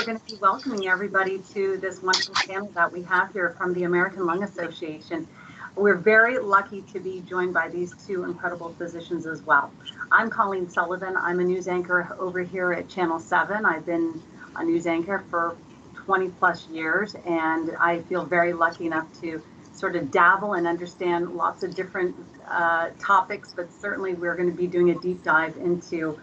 going to be welcoming everybody to this wonderful panel that we have here from the American Lung Association. We're very lucky to be joined by these two incredible physicians as well. I'm Coleen Sullivan. I'm a news anchor over here at Channel 7. I've been a news anchor for 20 plus years, and I feel very lucky enough to sort of dabble and understand lots of different topics, but certainly we're going to be doing a deep dive into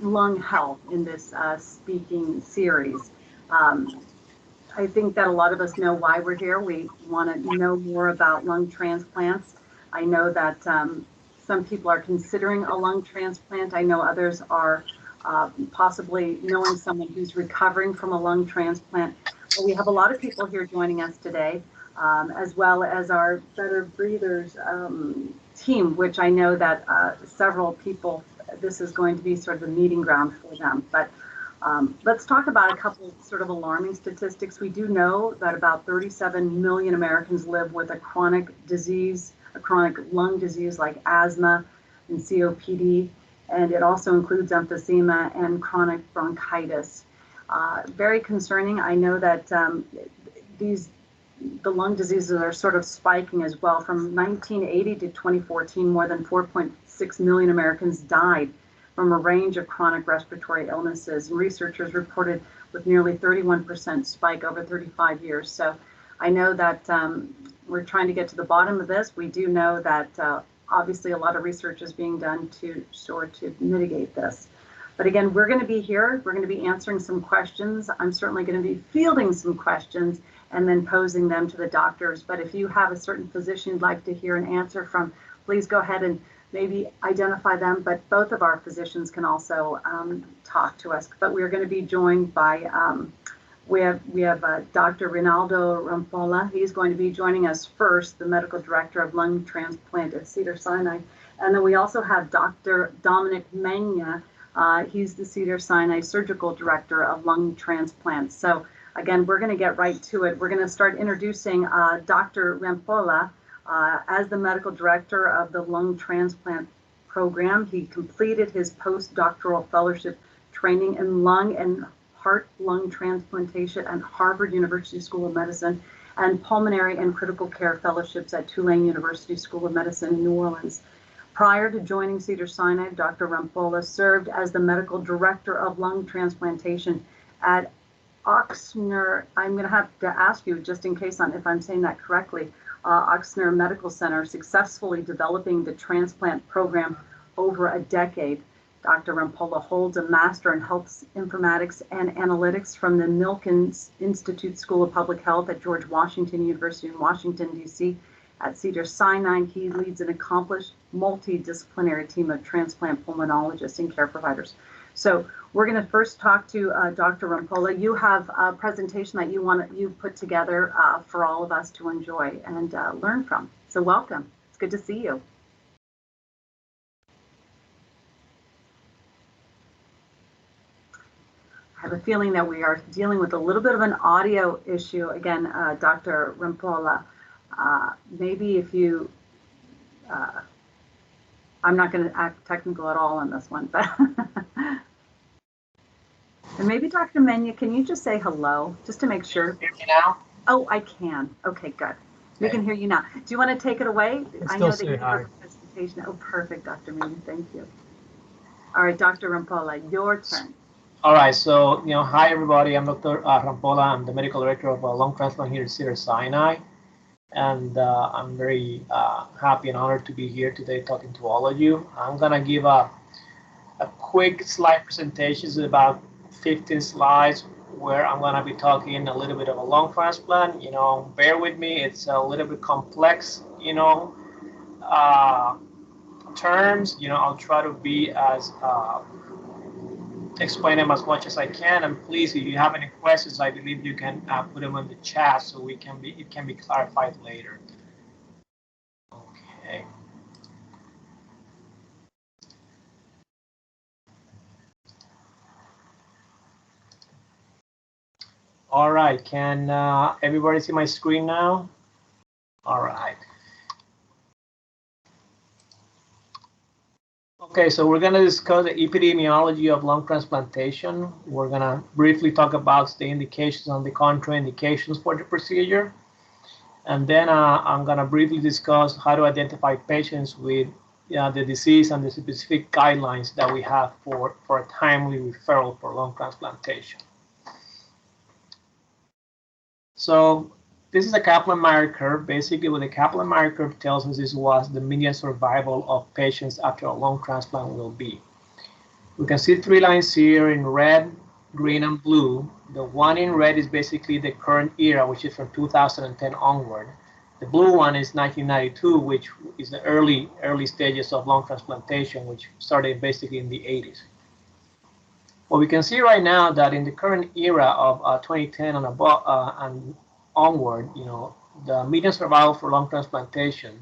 lung health in this speaking series. I think that a lot of us know why we're here. We want to know more about lung transplants. I know that some people are considering a lung transplant. I know others are possibly knowing someone who's recovering from a lung transplant. But we have a lot of people here joining us today, as well as our Better Breathers team, which I know that several people, this is going to be sort of the meeting ground for them. But let's talk about a couple sort of alarming statistics. We do know that about 37 million Americans live with a chronic disease, a chronic lung disease like asthma and COPD, and it also includes emphysema and chronic bronchitis. Very concerning. I know that the lung diseases are sort of spiking as well. From 1980 to 2014, more than 4.6 million Americans died from a range of chronic respiratory illnesses. And researchers reported with nearly 31% spike over 35 years. So I know that we're trying to get to the bottom of this. We do know that obviously a lot of research is being done to sort to mitigate this. But again, we're going to be here. We're going to be answering some questions. I'm certainly going to be fielding some questions and then posing them to the doctors. But if you have a certain physician you'd like to hear an answer from, please go ahead and maybe identify them. But both of our physicians can also talk to us. But we're going to be joined by, we have Dr. Reinaldo Rampolla. He's going to be joining us first, the medical director of lung transplant at Cedars Sinai. And then we also have Dr. Dominick Megna. He's the Cedars Sinai surgical director of lung transplants. So again, we're going to get right to it. We're going to start introducing Dr. Rampolla as the medical director of the lung transplant program. He completed his postdoctoral fellowship training in lung and heart-lung transplantation at Harvard University School of Medicine and pulmonary and critical care fellowships at Tulane University School of Medicine in New Orleans. Prior to joining Cedars Sinai, Dr. Rampolla served as the medical director of lung transplantation at Ochsner. I'm going to have to ask you, just in case if I'm saying that correctly, Ochsner Medical Center, successfully developing the transplant program over a decade. Dr. Rampolla holds a Master in Health Informatics and Analytics from the Milken Institute School of Public Health at George Washington University in Washington, D.C. At Cedars Sinai, he leads an accomplished multidisciplinary team of transplant pulmonologists and care providers. So we're going to first talk to Dr. Rampolla. You have a presentation that you put together for all of us to enjoy and learn from. So welcome. It's good to see you. I have a feeling that we are dealing with a little bit of an audio issue. Again, Dr. Rampolla, maybe if you, I'm not going to act technical at all on this one, but and maybe Dr. Megna, can you just say hello, just to make sure? Hear me now? Oh, I can. Okay, good. We Okay. can hear you now. Do you want to take it away? I know that you have hi. a presentation. Oh, perfect, Dr. Megna. Thank you. All right, Dr. Rampolla, your turn. All right, so, hi everybody, I'm Dr. Rampolla. I'm the medical director of lung transplant here at Cedars Sinai. And I'm very happy and honored to be here today talking to all of you. I'm gonna give a quick slide presentation. It's about 15 slides where I'm gonna be talking a little bit of a lung transplant. Bear with me, it's a little bit complex, terms. I'll try to be as explain them as much as I can, and please, if you have any questions, I believe you can put them in the chat so it can be clarified later. Okay. All right, can everybody see my screen now? All right. Okay, so we're going to discuss the epidemiology of lung transplantation. We're going to briefly talk about the indications and the contraindications for the procedure. And then I'm going to briefly discuss how to identify patients with the disease and the specific guidelines that we have for a timely referral for lung transplantation. So this is a Kaplan-Meier curve. Basically, what the Kaplan-Meier curve tells us is what the median survival of patients after a lung transplant will be. We can see three lines here in red, green, and blue. The one in red is basically the current era, which is from 2010 onward. The blue one is 1992, which is the early stages of lung transplantation, which started basically in the 80s. Well, we can see right now that in the current era of 2010 and above and onward, the median survival for lung transplantation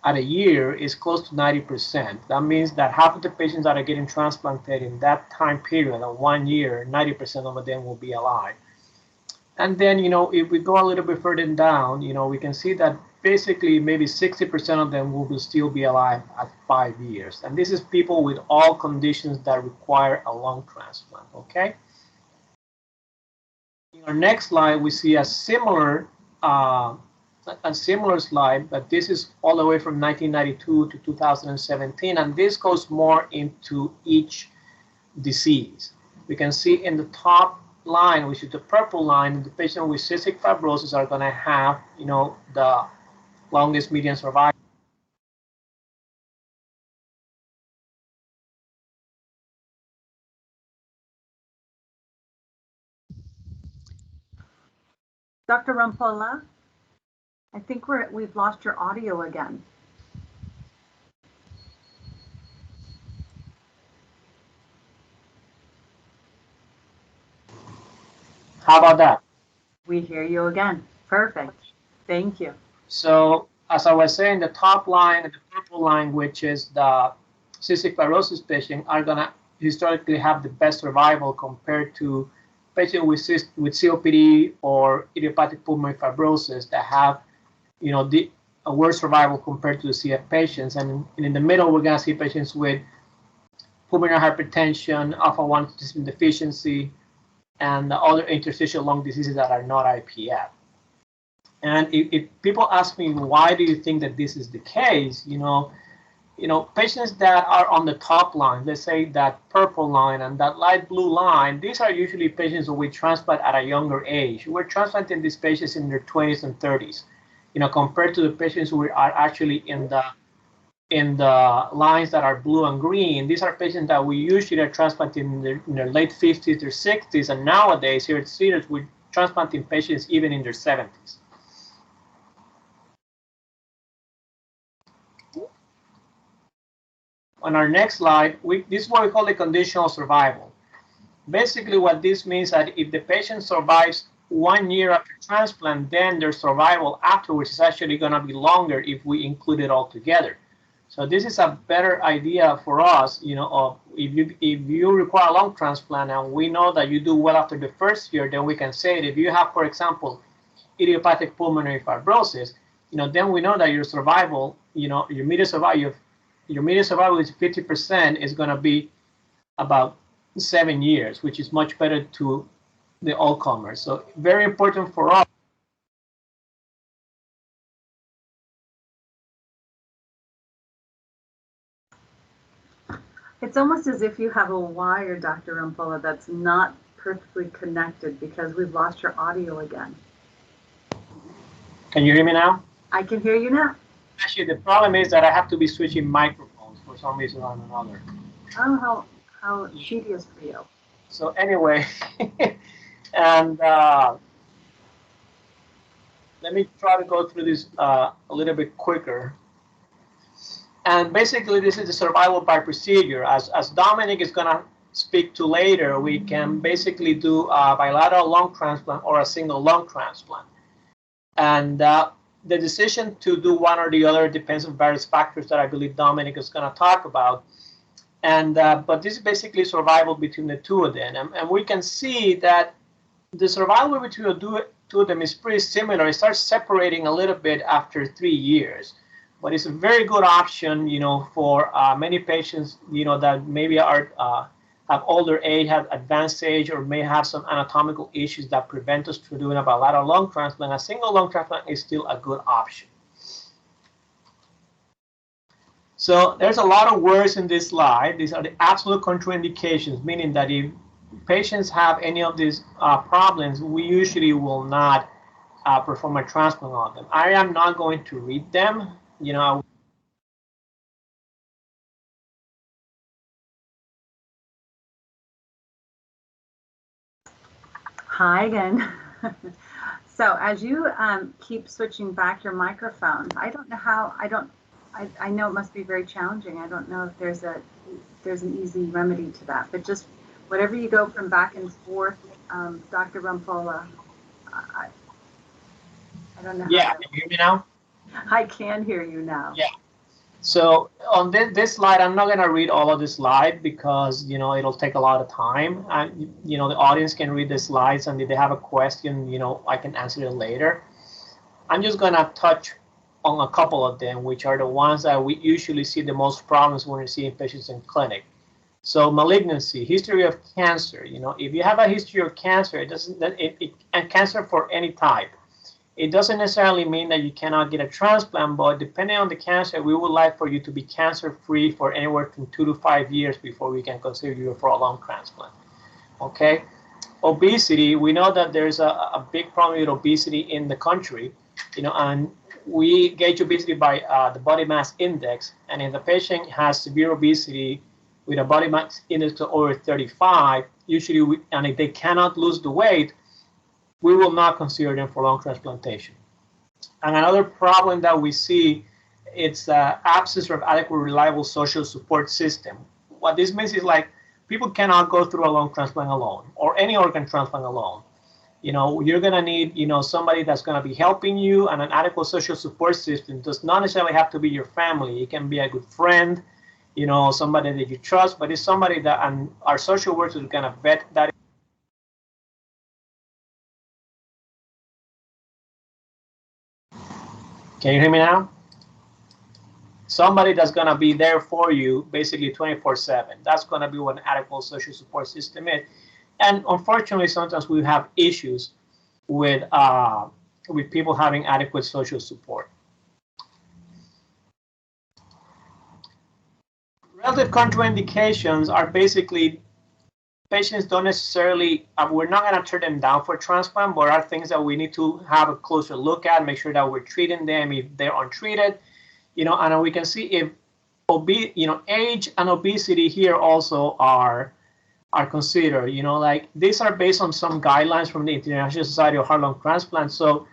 at a year is close to 90%. That means that half of the patients that are getting transplanted in that time period of 1 year, 90% of them will be alive. And then, if we go a little bit further down, we can see that basically maybe 60% of them will still be alive at 5 years. And this is people with all conditions that require a lung transplant, okay? In our next slide, we see a similar slide, but this is all the way from 1992 to 2017, and this goes more into each disease. We can see in the top line, which is the purple line, the patient with cystic fibrosis are going to have, the longest median survival. Dr. Rampolla, I think we've lost your audio again. How about that? We hear you again. Perfect. Thank you. So as I was saying, the top line and the purple line, which is the cystic fibrosis patient, are going to historically have the best survival compared to patients with COPD or idiopathic pulmonary fibrosis that have, a worse survival compared to the CF patients. And in the middle, we're going to see patients with pulmonary hypertension, alpha-1 antitrypsin deficiency, and other interstitial lung diseases that are not IPF. And if people ask me, why do you think that this is the case? Patients that are on the top line, let's say that purple line and that light blue line, these are usually patients who we transplant at a younger age. We're transplanting these patients in their 20s and 30s, compared to the patients who are actually in the lines that are blue and green. These are patients that we usually are transplanting in their late 50s or 60s, and nowadays here at Cedars, we're transplanting patients even in their 70s. On our next slide, this is what we call the conditional survival. Basically, what this means that if the patient survives 1 year after transplant, then their survival afterwards is actually going to be longer if we include it all together. So this is a better idea for us, of if you require a lung transplant and we know that you do well after the first year, then we can say that if you have, for example, idiopathic pulmonary fibrosis, then we know that your survival, your median survival is 50% is going to be about 7 years, which is much better to the all-comers. So very important for us. It's almost as if you have a wire, Dr. Rampolla, that's not perfectly connected because we've lost your audio again. Can you hear me now? I can hear you now. Actually, the problem is that I have to be switching microphones for some reason or another. Oh, how tedious for you. So anyway, and let me try to go through this a little bit quicker. And basically, this is the survival by procedure. As Dominick is going to speak to later, we can basically do a bilateral lung transplant or a single lung transplant. And the decision to do one or the other depends on various factors that I believe Dominick is going to talk about. And but this is basically survival between the two of them. And we can see that the survival between the two of them is pretty similar. It starts separating a little bit after 3 years. but it's a very good option, for many patients, that maybe are have older age, have advanced age, or may have some anatomical issues that prevent us from doing a bilateral lung transplant. A single lung transplant is still a good option. So there's a lot of words in this slide. These are the absolute contraindications, meaning that if patients have any of these problems, we usually will not perform a transplant on them. I am not going to read them. Hi again. So as you keep switching back your microphones, I don't know how. I know it must be very challenging. I don't know if there's an easy remedy to that. But just whatever you go from back and forth, Dr. Rampolla. I don't know. Yeah, can you hear me now? I can hear you now. Yeah. So on this slide, I'm not going to read all of the slide because, it'll take a lot of time. And, the audience can read the slides, and if they have a question, I can answer it later. I'm just going to touch on a couple of them, which are the ones that we usually see the most problems when we're seeing patients in clinic. So malignancy, history of cancer. If you have a history of cancer, and cancer for any type, it doesn't necessarily mean that you cannot get a transplant, but depending on the cancer, we would like for you to be cancer-free for anywhere from 2 to 5 years before we can consider you for a lung transplant. Okay? Obesity, we know that there's a big problem with obesity in the country, and we gauge obesity by the body mass index, and if the patient has severe obesity with a body mass index of over 35, usually, and if they cannot lose the weight, we will not consider them for lung transplantation. And another problem that we see, it's absence of adequate, reliable social support system. What this means is like people cannot go through a lung transplant alone or any organ transplant alone. You're going to need, somebody that's going to be helping you, and an adequate social support system does not necessarily have to be your family. It can be a good friend, somebody that you trust, but it's somebody that, and our social workers are going to vet that. Can you hear me now? Somebody that's going to be there for you basically 24/7. That's going to be what an adequate social support system is. And unfortunately, sometimes we have issues with people having adequate social support. Relative contraindications are basically patients don't necessarily, we're not going to turn them down for transplant, but are things that we need to have a closer look at, make sure that we're treating them if they're untreated, and we can see if age and obesity here also are considered, like these are based on some guidelines from the International Society of Heart Lung Transplant. So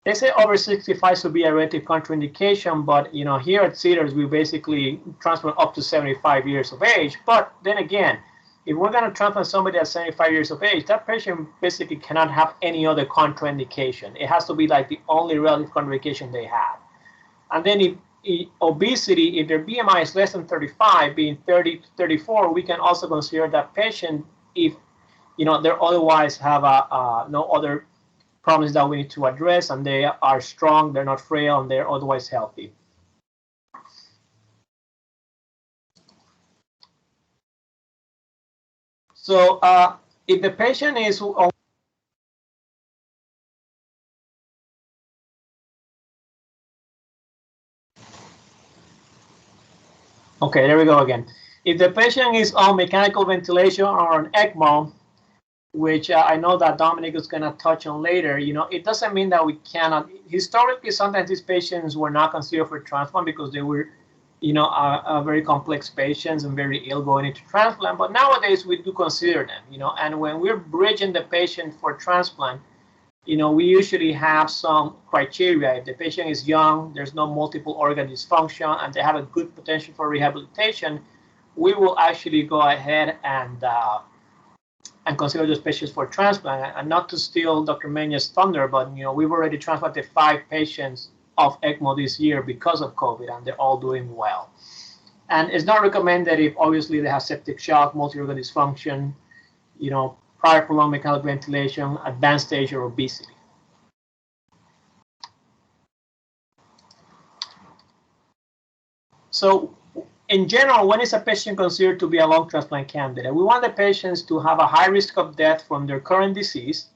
they say over 65 should be a relative contraindication, but here at Cedars we basically transplant up to 75 years of age. But then again, if we're going to transplant somebody at 75 years of age, that patient basically cannot have any other contraindication. It has to be like the only relative contraindication they have. And then if obesity, if their BMI is less than 35, being 30 to 34, we can also consider that patient if they otherwise have no other problems that we need to address, and they are strong, they're not frail, and they're otherwise healthy. So if the patient is okay, there we go again. If the patient is on mechanical ventilation or on ECMO, which I know that Dominick is going to touch on later, it doesn't mean that we cannot. Historically, sometimes these patients were not considered for transplant because they were, very complex patients and very ill going into transplant. But nowadays we do consider them, and when we're bridging the patient for transplant, we usually have some criteria. If the patient is young, there's no multiple organ dysfunction, and they have a good potential for rehabilitation, we will actually go ahead and consider those patients for transplant. And not to steal Dr. Megna's thunder, but we've already transplanted 5 patients of ECMO this year because of COVID, and they're all doing well. And it's not recommended if obviously they have septic shock, multi-organ dysfunction, prior prolonged mechanical ventilation, advanced stage, or obesity. So in general, when is a patient considered to be a lung transplant candidate? We want the patients to have a high risk of death from their current disease.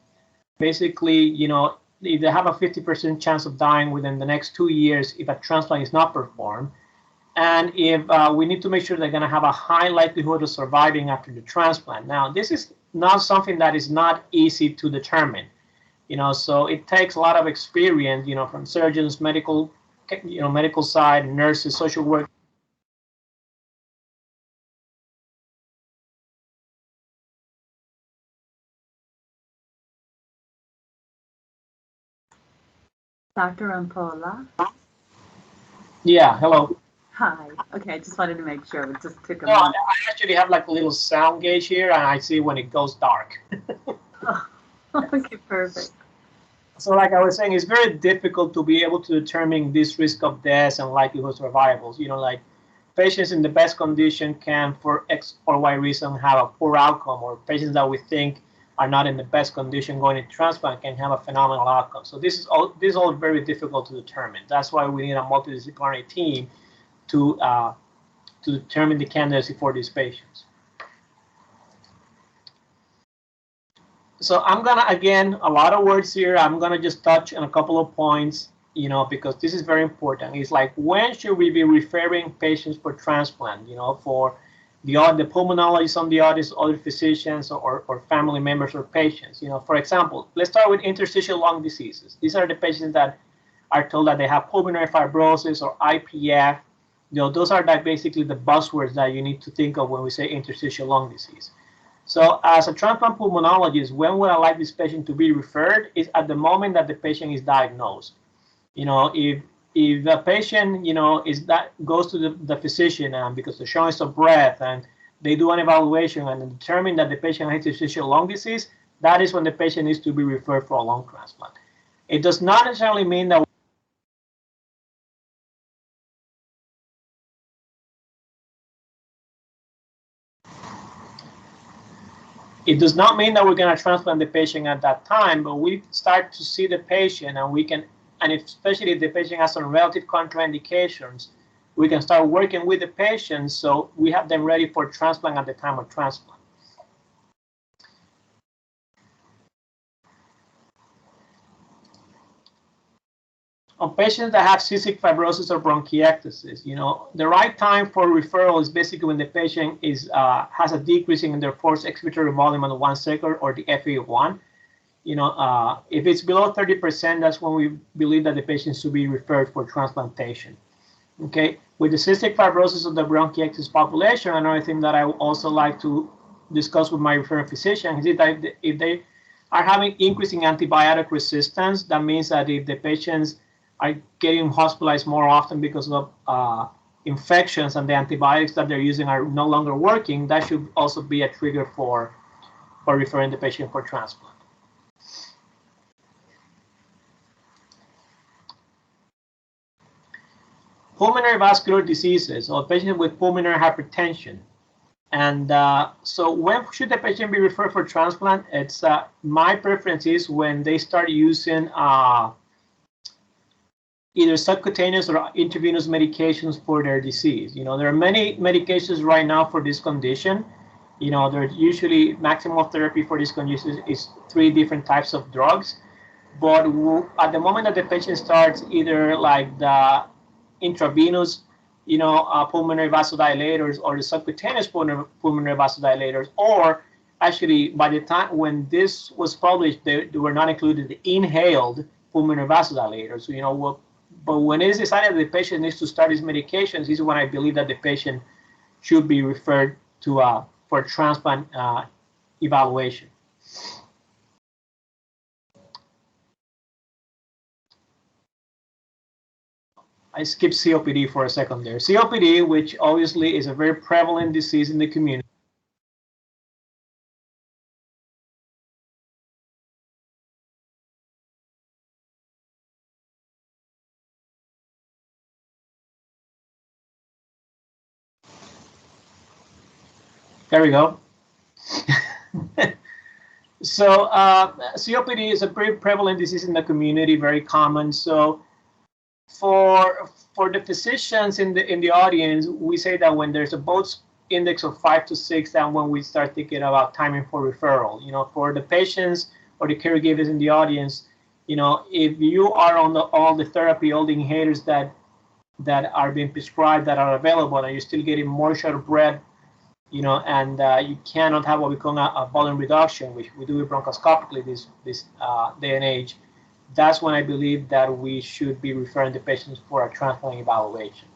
Basically, you know, if they have a 50% chance of dying within the next 2 years if a transplant is not performed, and if we need to make sure they're going to have a high likelihood of surviving after the transplant. Now, this is not something that is not easy to determine, you know, so it takes a lot of experience, you know, from surgeons, medical, you know, medical side, nurses, social work. Dr. Rampolla? Yeah, hello. Hi. Okay, I just wanted to make sure. It just took a No, minute. I actually have like a little sound gauge here, and I see when it goes dark. Oh, okay, perfect. So like I was saying, it's very difficult to be able to determine this risk of death and likelihood of survivals. You know, like patients in the best condition can, for X or Y reason, have a poor outcome, or patients that we think are not in the best condition going to transplant can have a phenomenal outcome. So this is all very difficult to determine. That's why we need a multidisciplinary team to determine the candidacy for these patients. So I'm gonna, again, a lot of words here. I'm gonna just touch on a couple of points, you know, because this is very important. It's like, when should we be referring patients for transplant, you know, for the pulmonologists on the audience, other physicians, or family members or patients. You know, for example, let's start with interstitial lung diseases. These are the patients that are told that they have pulmonary fibrosis or IPF. You know, those are basically the buzzwords that you need to think of when we say interstitial lung disease. So as a transplant pulmonologist, when would I like this patient to be referred is at the moment that the patient is diagnosed. You know, if the patient, you know, goes to the physician because they're showing some breath and they do an evaluation and determine that the patient has interstitial lung disease, that is when the patient needs to be referred for a lung transplant. It does not necessarily mean that It does not mean that we're going to transplant the patient at that time, but we start to see the patient, and we can, and especially if the patient has some relative contraindications, we can start working with the patient so we have them ready for transplant at the time of transplant. On patients that have cystic fibrosis or bronchiectasis, you know, the right time for referral is basically when the patient has a decrease in their forced expiratory volume on the 1 second or the FEV1. You know, if it's below 30%, that's when we believe that the patient should be referred for transplantation. Okay, with the cystic fibrosis of the bronchiectasis population, another thing that I also like to discuss with my referring physician is that if they are having increasing antibiotic resistance, that means that if the patients are getting hospitalized more often because of infections and the antibiotics that they're using are no longer working, that should also be a trigger for referring the patient for transplant. Pulmonary vascular diseases, or patients with pulmonary hypertension. And so when should the patient be referred for transplant? It's my preference is when they start using either subcutaneous or intravenous medications for their disease. You know, there are many medications right now for this condition. You know, there's usually maximal therapy for this condition is 3 different types of drugs. But at the moment that the patient starts either like the intravenous, you know, pulmonary vasodilators or the subcutaneous pulmonary vasodilators, or actually by the time when this was published, they were not included the inhaled pulmonary vasodilators. So, you know, but when it is decided that the patient needs to start his medications, this is when I believe that the patient should be referred to for transplant evaluation. I skipped COPD for a second there. COPD, which obviously is a very prevalent disease in the community. There we go. So COPD is a very prevalent disease in the community, very common. So for for the physicians in the audience, we say that when there's a both index of 5 to 6, and when we start thinking about timing for referral, for the patients or the caregivers in the audience, if you are on all the therapy, all the inhalers that are being prescribed, that are available, and you're still getting more short of breath, and you cannot have what we call a volume reduction, which we do bronchoscopically this day and age, that's when I believe that we should be referring the patients for a transplant evaluation.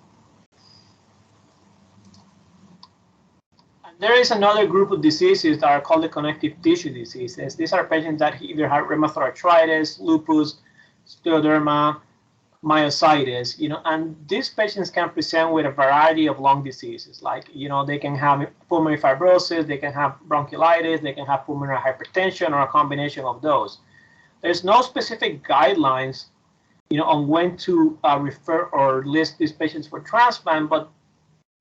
And there is another group of diseases that are called the connective tissue diseases. These are patients that either have rheumatoid arthritis, lupus, scleroderma, myositis, and these patients can present with a variety of lung diseases, like, they can have pulmonary fibrosis, they can have bronchiolitis, they can have pulmonary hypertension, or a combination of those. There's no specific guidelines, on when to refer or list these patients for transplant, but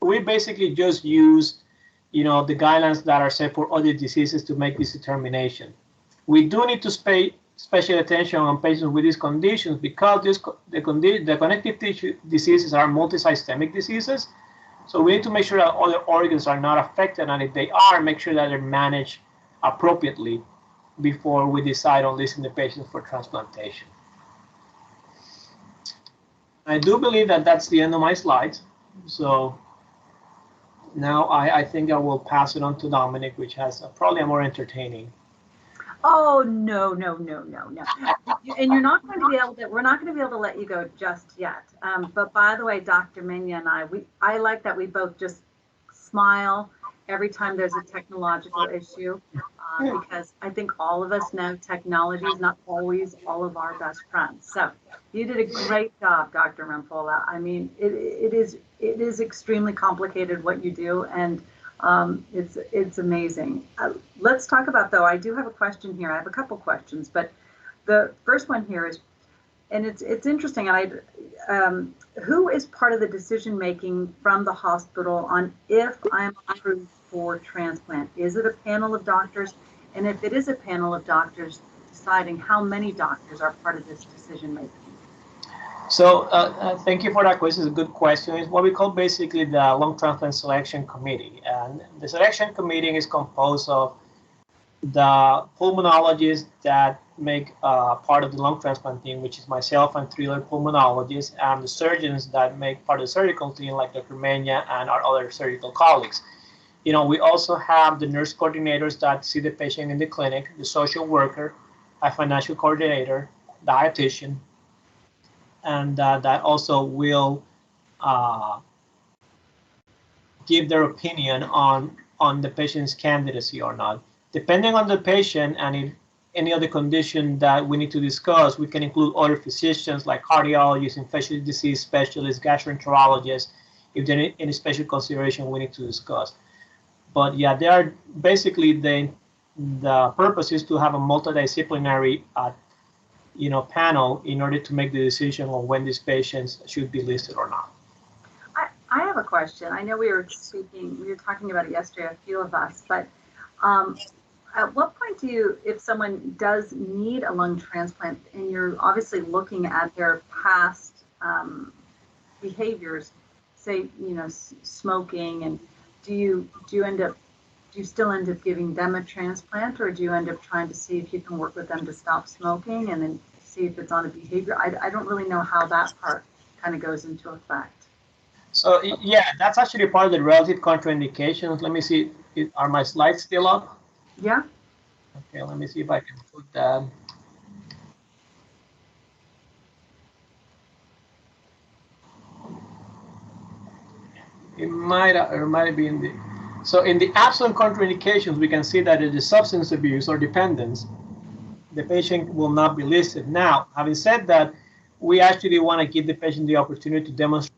we basically just use, the guidelines that are set for other diseases to make this determination. We do need to pay special attention on patients with these conditions, because the connective tissue diseases are multisystemic diseases. So we need to make sure that other organs are not affected, and if they are, make sure that they're managed appropriately before we decide on listing the patients for transplantation. I do believe that that's the end of my slides. So now I think I will pass it on to Dominick, which has probably a more entertaining. Oh, no. And you're not going to be able to, we're not going to be able to let you go just yet. But by the way, Dr. Megna and I like that we both just smile every time there's a technological issue, because I think all of us know technology is not always all of our best friends. So you did a great job, Dr. Rampolla. I mean, it is extremely complicated what you do, and it's amazing. Let's talk about, though, I do have a question here. I have a couple questions, but the first one here is, and it's interesting. Who is part of the decision making from the hospital on if I'm approved for transplant? Is it a panel of doctors? And if it is a panel of doctors deciding, how many doctors are part of this decision making? So thank you for that question. It's a good question. It's what we call basically the lung transplant selection committee. And the selection committee is composed of the pulmonologists that make part of the lung transplant team, which is myself and 3 other pulmonologists, and the surgeons that make part of the surgical team, like Dr. Megna and our other surgical colleagues. We also have the nurse coordinators that see the patient in the clinic, the social worker, a financial coordinator, dietitian, and that also will give their opinion on the patient's candidacy or not. Depending on the patient and if any other condition that we need to discuss, we can include other physicians like cardiologists, infectious disease specialists, gastroenterologists, if there is any special consideration we need to discuss. But yeah, they are basically the purpose is to have a multidisciplinary panel in order to make the decision on when these patients should be listed or not. I have a question. I know we were talking about it yesterday, a few of us, but at what point do you, if someone does need a lung transplant and you're obviously looking at their past behaviors, say, smoking, and do you still end up giving them a transplant, or do you end up trying to see if you can work with them to stop smoking and then see if it's on a behavior? I don't really know how that part kind of goes into effect. So yeah, that's actually part of the relative contraindications. Let me see, are my slides still up? Yeah. Okay, let me see if I can put that. It might be in the. So in the absolute contraindications, we can see that it is substance abuse or dependence. The patient will not be listed. Now, having said that, we actually want to give the patient the opportunity to demonstrate.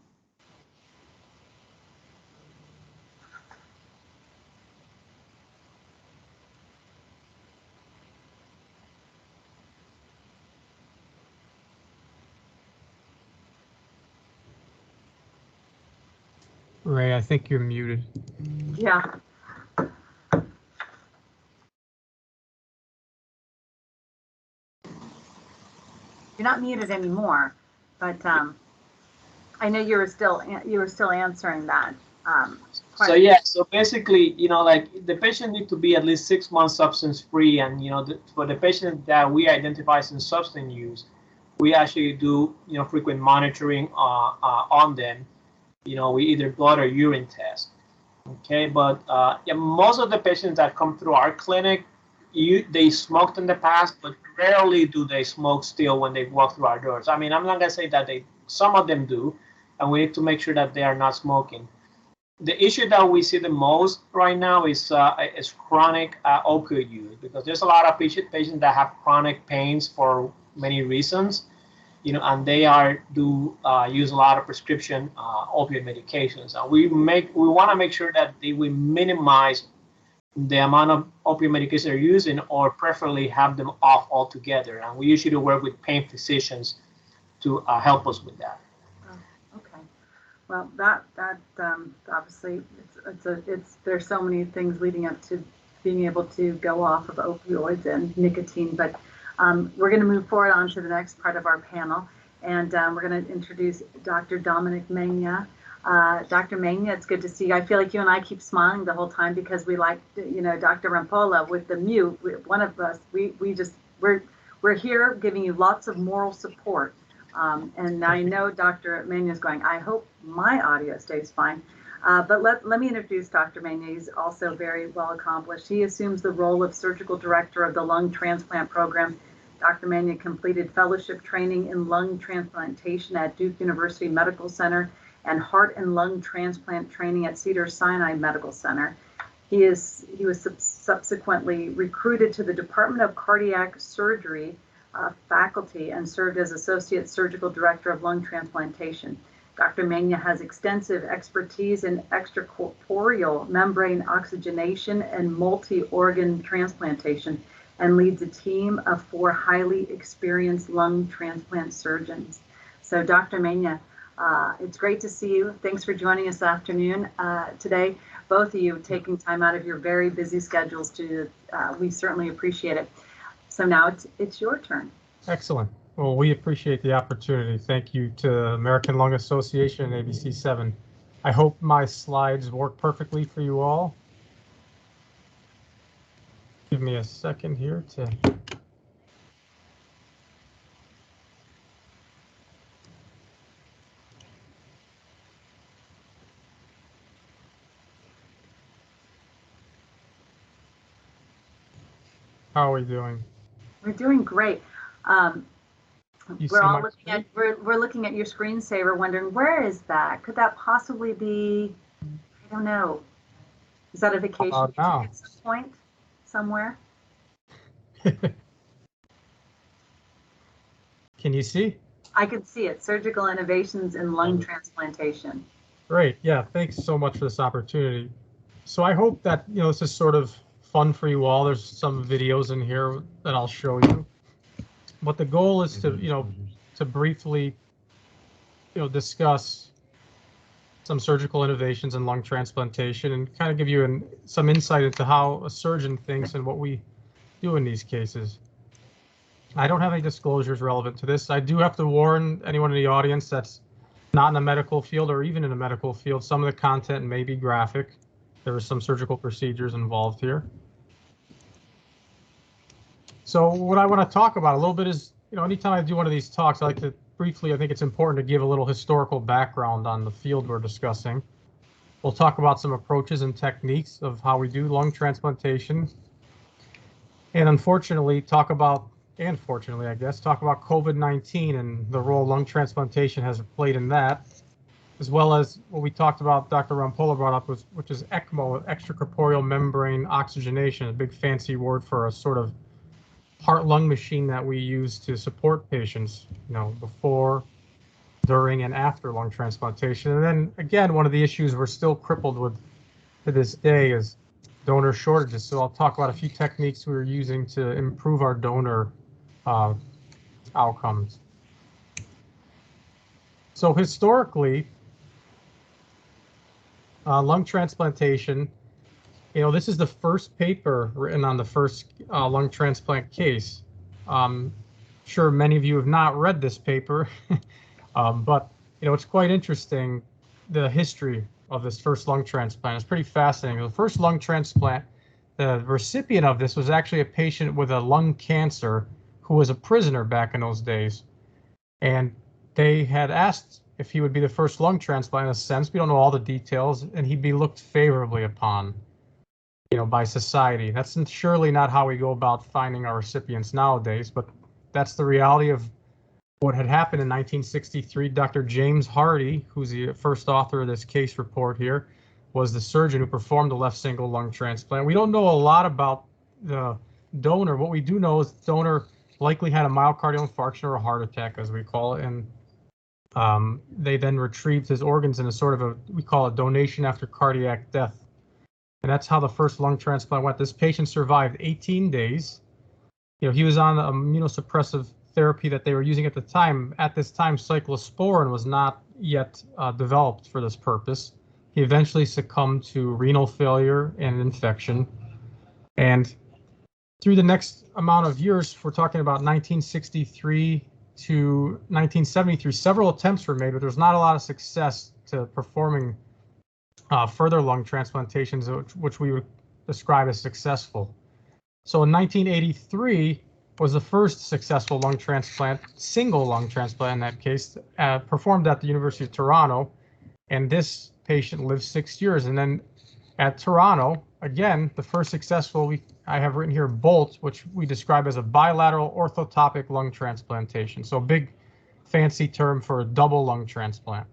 Ray, I think you're muted. Yeah. You're not muted anymore, but I know you were still answering that. So yeah, so basically, like the patient need to be at least 6 months substance free, and for the patient that we identify as in substance use, we actually do frequent monitoring on them. We either blood or urine test. Okay, but yeah, most of the patients that come through our clinic, they smoked in the past, but rarely do they smoke still when they walk through our doors. I mean, I'm not gonna say that some of them do, and we need to make sure that they are not smoking. The issue that we see the most right now is chronic opioid use, because there's a lot of patients that have chronic pains for many reasons, and they use a lot of prescription opioid medications. And we want to make sure that we minimize the amount of opioid medication they're using, or preferably have them off altogether. And we usually work with pain physicians to help us with that. Okay. Well, that obviously there's so many things leading up to being able to go off of opioids and nicotine, but we're going to move forward on to the next part of our panel, and we're going to introduce Dr. Dominick Megna. Dr. Megna, it's good to see you. I feel like you and I keep smiling the whole time because we like, Dr. Rampolla with the mute. One of us, we're here giving you lots of moral support. And I know Dr. Megna is going, I hope my audio stays fine. But let me introduce Dr. Megna. He's also very well accomplished. He assumes the role of surgical director of the lung transplant program. Dr. Megna completed fellowship training in lung transplantation at Duke University Medical Center and heart and lung transplant training at Cedars Sinai Medical Center. He was subsequently recruited to the Department of Cardiac Surgery faculty and served as Associate Surgical Director of Lung Transplantation. Dr. Megna has extensive expertise in extracorporeal membrane oxygenation and multi-organ transplantation, and leads a team of 4 highly experienced lung transplant surgeons. So Dr. Megna, it's great to see you. Thanks for joining us today. Both of you taking time out of your very busy schedules we certainly appreciate it. So now it's your turn. Excellent. Well, we appreciate the opportunity. Thank you to American Lung Association and ABC7. I hope my slides work perfectly for you all. Give me a second here to... How are we doing? We're doing great. We're looking at your screensaver, wondering where is that? Could that possibly be? I don't know. Is that a vacation at some point somewhere? Can you see? I can see it. Surgical innovations in lung transplantation. Great. Yeah. Thanks so much for this opportunity. So I hope that this is sort of fun for you all. There's some videos in here that I'll show you. But the goal is to briefly discuss some surgical innovations in lung transplantation and kind of give you some insight into how a surgeon thinks and what we do in these cases. I don't have any disclosures relevant to this. I do have to warn anyone in the audience that's not in the medical field or even in the medical field, some of the content may be graphic. There are some surgical procedures involved here. So what I want to talk about a little bit is, anytime I do one of these talks, I like to briefly, I think it's important to give a little historical background on the field we're discussing. We'll talk about some approaches and techniques of how we do lung transplantation. And unfortunately, talk about COVID-19 and the role lung transplantation has played in that, as well as what we talked about, Dr. Rampolla brought up, which is ECMO, extracorporeal membrane oxygenation, a big fancy word for a sort of heart-lung machine that we use to support patients, before, during, and after lung transplantation. And then again, one of the issues we're still crippled with to this day is donor shortages. So I'll talk about a few techniques we're using to improve our donor outcomes. So historically, lung transplantation, this is the first paper written on the first lung transplant case. Sure, many of you have not read this paper, but It's quite interesting, the history of this first lung transplant. It's pretty fascinating. The first lung transplant, the recipient of this was actually a patient with a lung cancer who was a prisoner back in those days. And they had asked if he would be the first lung transplant in a sense. We don't know all the details, and he'd be looked favorably upon, by society. That's surely not how we go about finding our recipients nowadays, but that's the reality of what had happened in 1963. Dr. James Hardy, who's the first author of this case report here, was the surgeon who performed the left single lung transplant. We don't know a lot about the donor. What we do know is the donor likely had a myocardial infarction or a heart attack, as we call it, and they then retrieved his organs in a sort of we call it donation after cardiac death. And that's how the first lung transplant went. This patient survived 18 days. He was on immunosuppressive therapy that they were using at the time. At this time, cyclosporin was not yet developed for this purpose. He eventually succumbed to renal failure and infection. And through the next amount of years, we're talking about 1963 to 1973, several attempts were made, but there's not a lot of success to performing further lung transplantations, which we would describe as successful. So in 1983 was the first successful lung transplant, single lung transplant in that case, performed at the University of Toronto. And this patient lived 6 years. And then at Toronto, again, the first successful, I have written here, BOLT, which we describe as a bilateral orthotopic lung transplantation. So a big fancy term for a double lung transplant.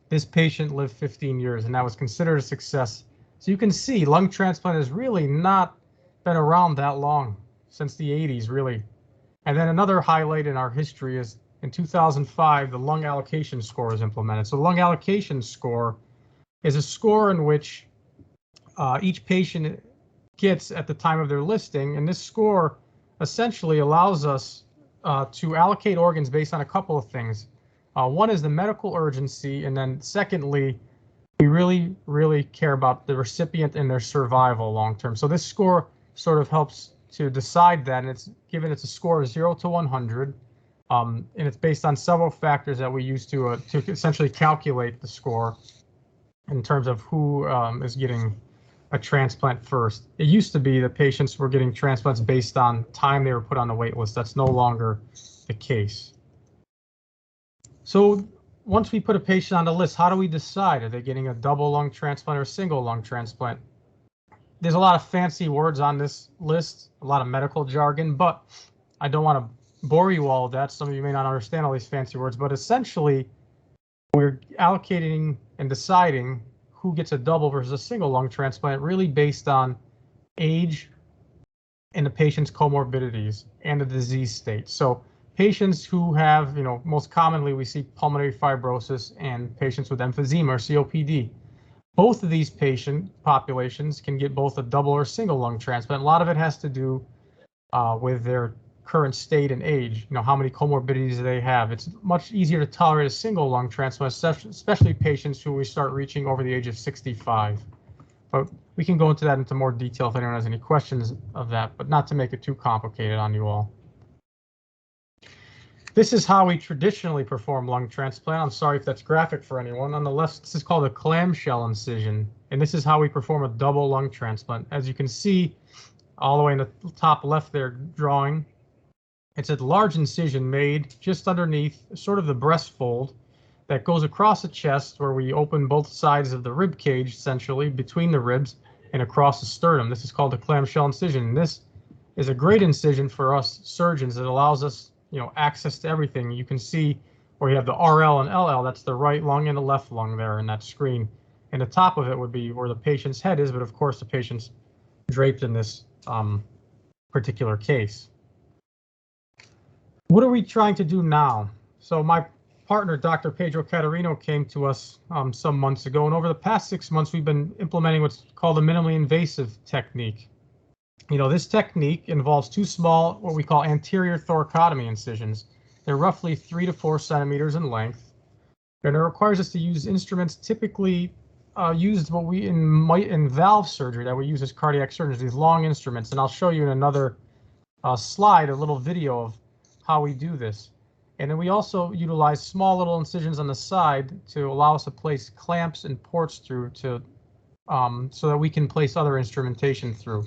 This patient lived 15 years, and that was considered a success. So you can see lung transplant has really not been around that long, since the 80s, really. And then another highlight in our history is in 2005, the lung allocation score was implemented. So the lung allocation score is a score in which each patient gets at the time of their listing. And this score essentially allows us to allocate organs based on a couple of things. One is the medical urgency, and then secondly, we really, really care about the recipient and their survival long term. So this score sort of helps to decide that, and it's a score of 0 to 100, and it's based on several factors that we use to essentially calculate the score in terms of who is getting a transplant first. It used to be that patients were getting transplants based on time they were put on the wait list. That's no longer the case. So once we put a patient on the list, how do we decide? Are they getting a double lung transplant or a single lung transplant? There's a lot of fancy words on this list, a lot of medical jargon, but I don't want to bore you all with that. Some of you may not understand all these fancy words, but essentially we're allocating and deciding who gets a double versus a single lung transplant really based on age and the patient's comorbidities and the disease state. So patients who have, most commonly we see pulmonary fibrosis and patients with emphysema or COPD. Both of these patient populations can get both a double or single lung transplant. A lot of it has to do with their current state and age, how many comorbidities they have. It's much easier to tolerate a single lung transplant, especially patients who we start reaching over the age of 65. But we can go into more detail if anyone has any questions of that, but not to make it too complicated on you all. This is how we traditionally perform lung transplant. I'm sorry if that's graphic for anyone. On the left, this is called a clamshell incision, and this is how we perform a double lung transplant. As you can see, all the way in the top left there drawing, it's a large incision made just underneath sort of the breast fold that goes across the chest, where we open both sides of the rib cage, essentially between the ribs and across the sternum. This is called a clamshell incision. And this is a great incision for us surgeons. It allows us access to everything. You can see where you have the RL and LL, that's the right lung and the left lung there in that screen. And the top of it would be where the patient's head is, but of course the patient's draped in this particular case. What are we trying to do now? So my partner, Dr. Pedro Catarino, came to us some months ago, and over the past 6 months we've been implementing what's called a minimally invasive technique. This technique involves two small, what we call anterior thoracotomy incisions. They're roughly 3 to 4 centimeters in length, and it requires us to use instruments typically used in valve surgery that we use as cardiac surgeons, these long instruments. And I'll show you in another slide a little video of how we do this. And then we also utilize small little incisions on the side to allow us to place clamps and ports through to so that we can place other instrumentation through.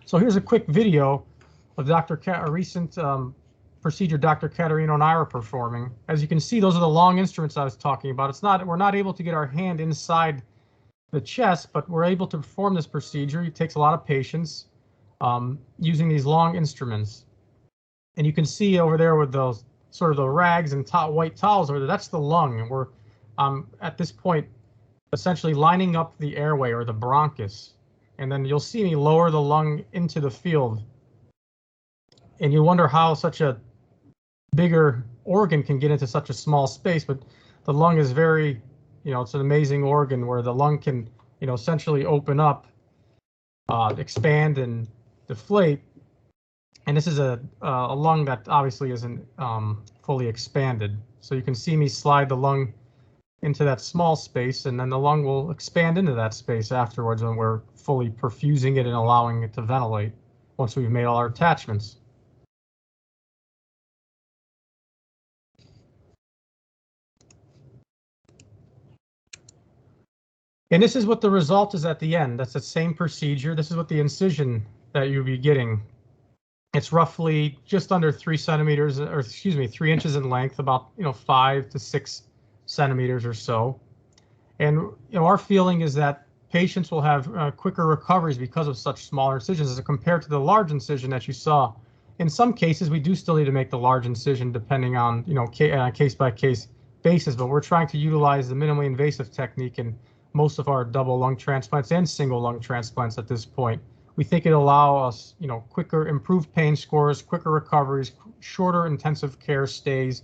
So here's a quick video of a recent procedure Dr. Caterino and I are performing. As you can see, those are the long instruments I was talking about. We're not able to get our hand inside the chest, but we're able to perform this procedure. It takes a lot of patience using these long instruments. And you can see over there with those sort of the rags and white towels over there, that's the lung. And we're at this point essentially lining up the airway or the bronchus. And then you'll see me lower the lung into the field. And you wonder how such a bigger organ can get into such a small space, but the lung is very, it's an amazing organ where the lung can, essentially open up, expand and deflate. And this is a lung that obviously isn't fully expanded. So you can see me slide the lung into that small space, and then the lung will expand into that space afterwards when we're fully perfusing it and allowing it to ventilate once we've made all our attachments. And this is what the result is at the end. That's the same procedure. This is what the incision that you'll be getting. It's roughly just under 3 centimeters, or excuse me, 3 inches in length, about 5 to 6 centimeters or so. And our feeling is that patients will have quicker recoveries because of such smaller incisions as compared to the large incision that you saw. In some cases, we do still need to make the large incision depending on case-by-case basis, but we're trying to utilize the minimally invasive technique in most of our double lung transplants and single lung transplants at this point. We think it'll allow us, quicker, improved pain scores, quicker recoveries, shorter intensive care stays,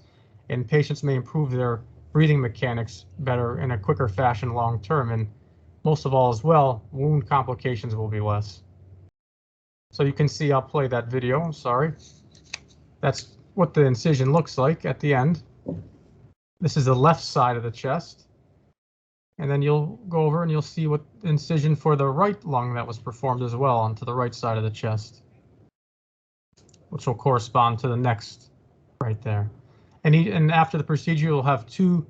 and patients may improve their breathing mechanics better in a quicker fashion long term. And most of all as well, wound complications will be less. So you can see, I'll play that video, I'm sorry. That's what the incision looks like at the end. This is the left side of the chest. And then you'll go over and you'll see what incision for the right lung that was performed as well onto the right side of the chest, which will correspond to the next right there. And after the procedure, you'll have 2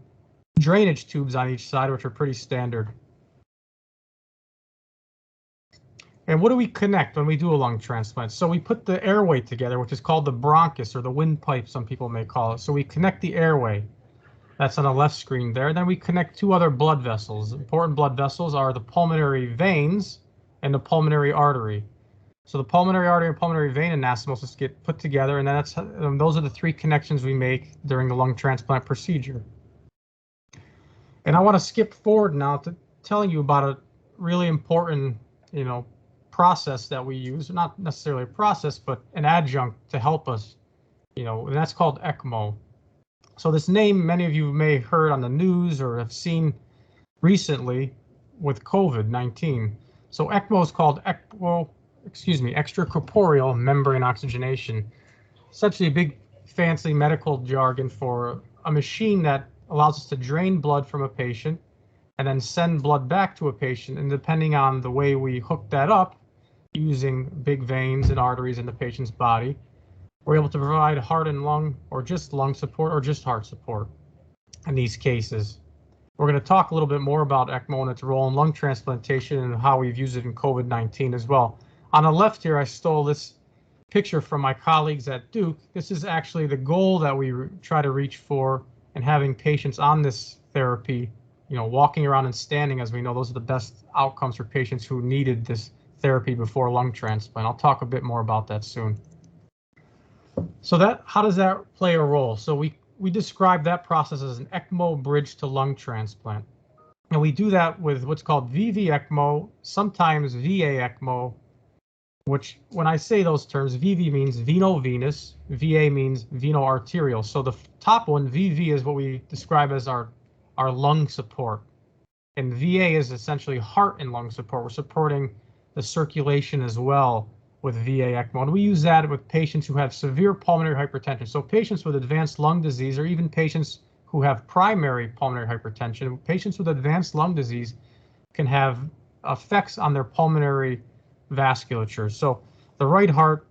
drainage tubes on each side, which are pretty standard. And what do we connect when we do a lung transplant? So we put the airway together, which is called the bronchus, or the windpipe, some people may call it. So we connect the airway. That's on the left screen there. Then we connect 2 other blood vessels. Important blood vessels are the pulmonary veins and the pulmonary artery. So the pulmonary artery and pulmonary vein anastomosis get put together, and then those are the 3 connections we make during the lung transplant procedure. And I want to skip forward now to telling you about a really important, process that we use. Not necessarily a process, but an adjunct to help us, and that's called ECMO. So this name, many of you may have heard on the news or have seen recently with COVID-19. So ECMO is called extracorporeal membrane oxygenation. Essentially a big fancy medical jargon for a machine that allows us to drain blood from a patient and then send blood back to a patient. And depending on the way we hook that up, using big veins and arteries in the patient's body, we're able to provide heart and lung, or just lung support, or just heart support in these cases. We're going to talk a little bit more about ECMO and its role in lung transplantation and how we've used it in COVID-19 as well. On the left here, I stole this picture from my colleagues at Duke. This is actually the goal that we try to reach for in having patients on this therapy, walking around and standing, as we know those are the best outcomes for patients who needed this therapy before lung transplant. I'll talk a bit more about that soon. So how does that play a role? So we describe that process as an ECMO bridge to lung transplant. And we do that with what's called VV ECMO, sometimes VA ECMO, which when I say those terms, VV means veno-venous, VA means veno-arterial. So the top one, VV, is what we describe as our lung support. And VA is essentially heart and lung support. We're supporting the circulation as well with VA ECMO. And we use that with patients who have severe pulmonary hypertension. So patients with advanced lung disease, or even patients who have primary pulmonary hypertension, patients with advanced lung disease can have effects on their pulmonary vasculature. So the right heart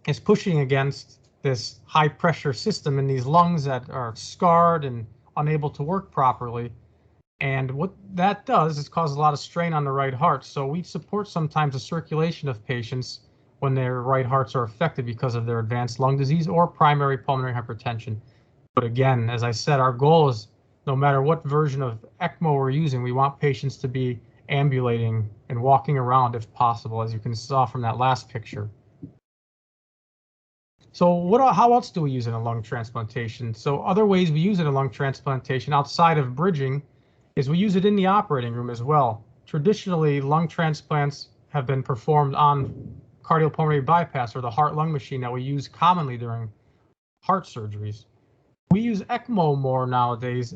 is pushing against this high pressure system in these lungs that are scarred and unable to work properly. And what that does is cause a lot of strain on the right heart. So we support sometimes the circulation of patients when their right hearts are affected because of their advanced lung disease or primary pulmonary hypertension. But again, as I said, our goal is no matter what version of ECMO we're using, we want patients to be ambulating and walking around if possible, as you can saw from that last picture. So how else do we use it in lung transplantation? So other ways we use it in lung transplantation outside of bridging is we use it in the operating room as well. Traditionally, lung transplants have been performed on cardiopulmonary bypass, or the heart-lung machine that we use commonly during heart surgeries. We use ECMO more nowadays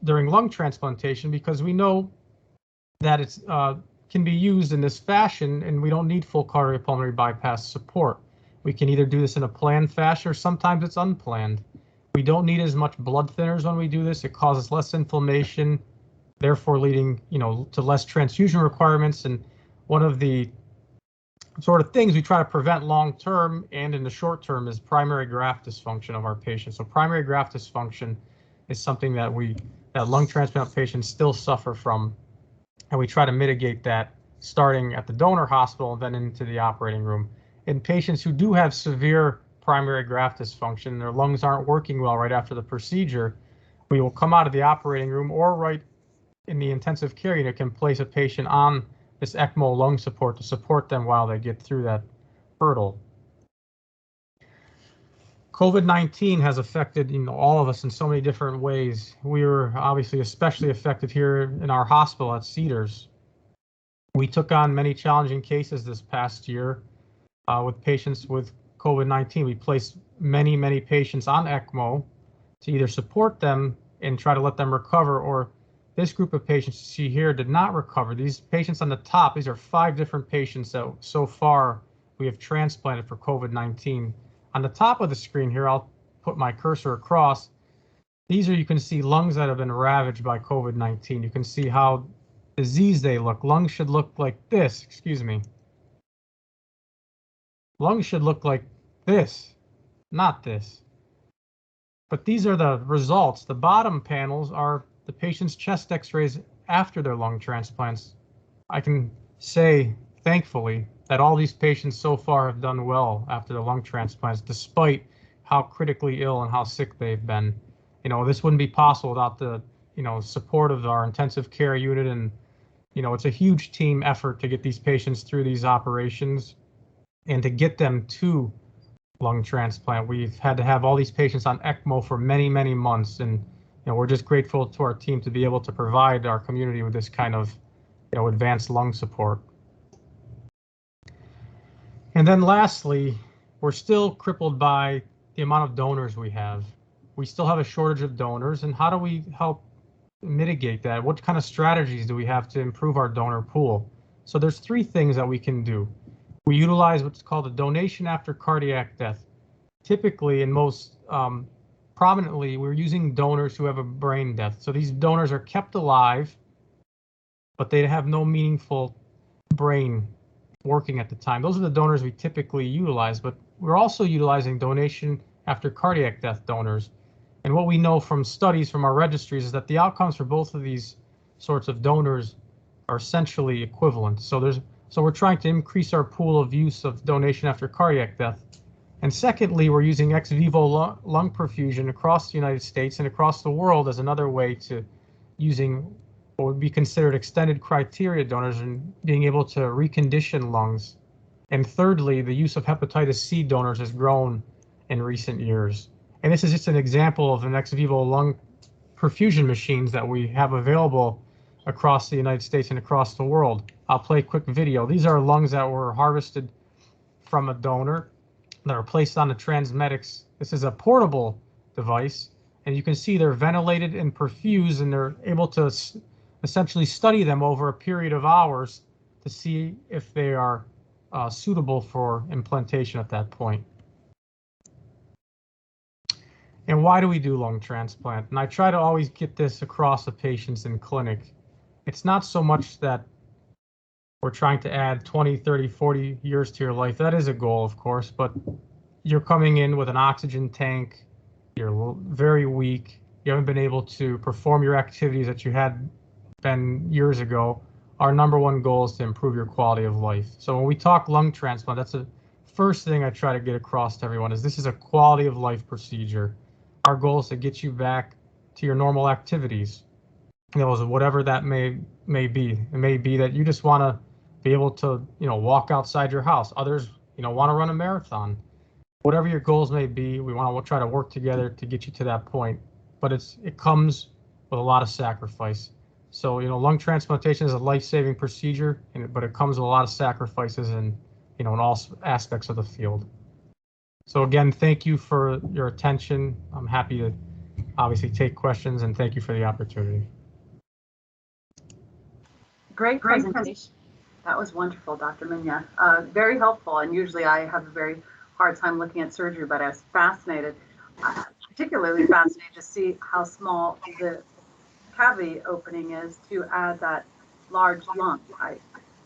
during lung transplantation because we know that it can be used in this fashion and we don't need full cardiopulmonary bypass support. We can either do this in a planned fashion or sometimes it's unplanned. We don't need as much blood thinners when we do this. It causes less inflammation, therefore leading, to less transfusion requirements. And one of the sort of things we try to prevent long-term and in the short term is primary graft dysfunction of our patients. So primary graft dysfunction is something that lung transplant patients still suffer from, and we try to mitigate that starting at the donor hospital and then into the operating room. In patients who do have severe primary graft dysfunction, their lungs aren't working well right after the procedure, we will come out of the operating room or right in the intensive care unit can place a patient on this ECMO lung support to support them while they get through that hurdle. COVID-19 has affected all of us in so many different ways. We were obviously especially affected here in our hospital at Cedars. We took on many challenging cases this past year with patients with COVID-19. We placed many patients on ECMO to either support them and try to let them recover, or this group of patients you see here did not recover. These patients on the top, these are 5 different patients that so far we have transplanted for COVID-19. On the top of the screen here, I'll put my cursor across. These are, you can see lungs that have been ravaged by COVID-19. You can see how diseased they look. Lungs should look like this, excuse me. Lungs should look like this, not this. But these are the results. The bottom panels are the patient's chest x-rays after their lung transplants. I can say, thankfully, that all these patients so far have done well after the lung transplants, despite how critically ill and how sick they've been. This wouldn't be possible without the, support of our intensive care unit. And, it's a huge team effort to get these patients through these operations and to get them to lung transplant. We've had to have all these patients on ECMO for many months. And, we're just grateful to our team to be able to provide our community with this kind of, advanced lung support. And then lastly, we're still crippled by the amount of donors we have. We still have a shortage of donors, and how do we help mitigate that? What kind of strategies do we have to improve our donor pool? So there's 3 things that we can do. We utilize what's called a donation after cardiac death. Typically, and most prominently, we're using donors who have a brain death. So these donors are kept alive, but they have no meaningful brain working at the time. Those are the donors we typically utilize, but we're also utilizing donation after cardiac death donors. And what we know from studies from our registries is that the outcomes for both of these sorts of donors are essentially equivalent. So we're trying to increase our pool of use of donation after cardiac death. And secondly, we're using ex vivo lung perfusion across the United States and across the world as another way to using what would be considered extended criteria donors and being able to recondition lungs. And thirdly, the use of hepatitis C donors has grown in recent years. And this is just an example of an ex vivo lung perfusion machines that we have available across the United States and across the world. I'll play a quick video. These are lungs that were harvested from a donor that are placed on the transmedics. This is a portable device, and you can see they're ventilated and perfused, and they're able to essentially study them over a period of hours to see if they are suitable for implantation at that point. And why do we do lung transplant? And I try to always get this across to patients in clinic. It's not so much that we're trying to add 20, 30, 40 years to your life. That is a goal, of course, but you're coming in with an oxygen tank, you're very weak, you haven't been able to perform your activities that you had been years ago, our number one goal is to improve your quality of life. So when we talk lung transplant, that's the first thing I try to get across to everyone is this is a quality of life procedure. Our goal is to get you back to your normal activities. Whatever that may be. It may be that you just want to be able to, walk outside your house. Others, want to run a marathon. Whatever your goals may be, we'll try to work together to get you to that point. But it comes with a lot of sacrifice. So, lung transplantation is a life-saving procedure, but it comes with a lot of sacrifices in all aspects of the field. So again, thank you for your attention. I'm happy to obviously take questions, and thank you for the opportunity. Great presentation. That was wonderful, Dr. Megna. Very helpful, and usually I have a very hard time looking at surgery, but I was fascinated, particularly fascinated to see how small the cavity opening is to add that large lung.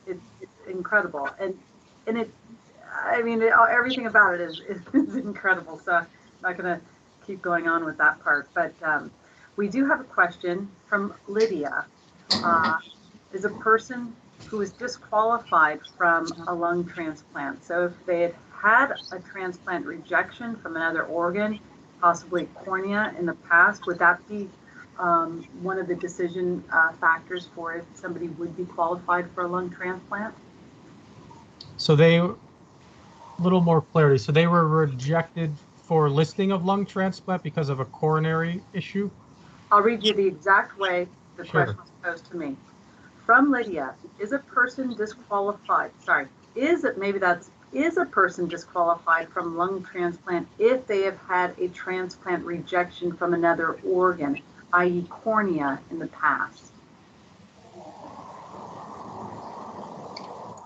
It's incredible, and everything about it is incredible. So I'm not going to keep going on with that part, but we do have a question from Lydia. Is a person who is disqualified from a lung transplant. So if they had a transplant rejection from another organ, possibly cornea in the past, would that be one of the decision factors for if somebody would be qualified for a lung transplant? So a little more clarity. So they were rejected for listing of lung transplant because of a coronary issue? I'll read you the exact way the question was posed to me. From Lydia, is a person disqualified from lung transplant if they have had a transplant rejection from another organ, i.e. cornea, in the past?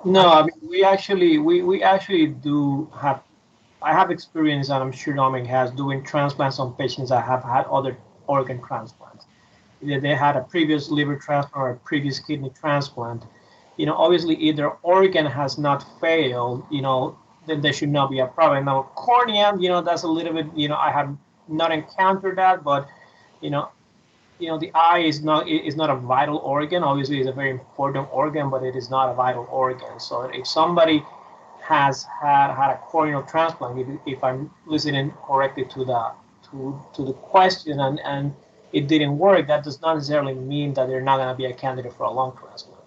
No, I mean, we actually do have, I have experience, and I'm sure Dominick has, doing transplants on patients that have had other organ transplants. Either they had a previous liver transplant or a previous kidney transplant. Obviously, if their organ has not failed, then there should not be a problem. Now, cornea, that's a little bit, I have not encountered that, but, the eye is not a vital organ. Obviously, it's a very important organ, but it is not a vital organ. So if somebody has had a corneal transplant, if I'm listening correctly to the question, and it didn't work, that does not necessarily mean that they're not going to be a candidate for a lung transplant.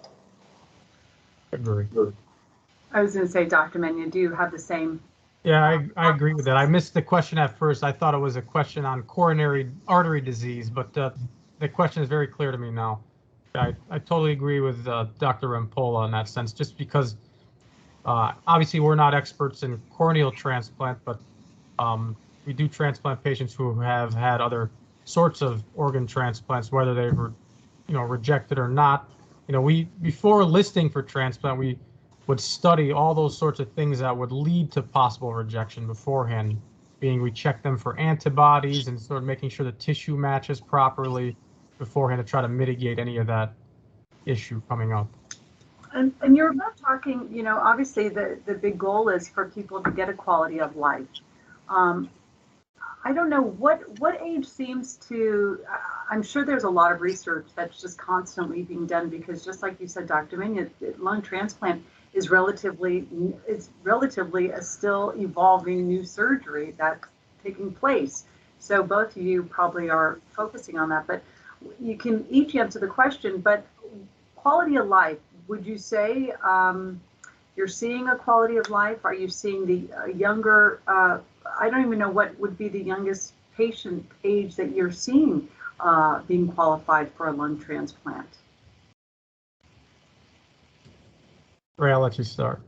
Agree. I was going to say, Dr. Megna, do you have the same? Yeah, I agree with that. I missed the question at first. I thought it was a question on coronary artery disease, but the question is very clear to me now. I totally agree with Dr. Rampolla in that sense, just because obviously we're not experts in corneal transplant, but we do transplant patients who have had other sorts of organ transplants, whether they were, rejected or not. Before listing for transplant, we would study all those sorts of things that would lead to possible rejection beforehand, being we check them for antibodies and sort of making sure the tissue matches properly beforehand to try to mitigate any of that issue coming up. And you're about talking, obviously the big goal is for people to get a quality of life. I don't know what age seems to, I'm sure there's a lot of research that's just constantly being done, because just like you said, Dr. Megna, lung transplant is relatively a still evolving new surgery that's taking place. So both of you probably are focusing on that, but you can each answer the question. But quality of life, would you say you're seeing a quality of life? Are you seeing the younger, I don't even know what would be the youngest patient age that you're seeing being qualified for a lung transplant? Ray, I'll let you start.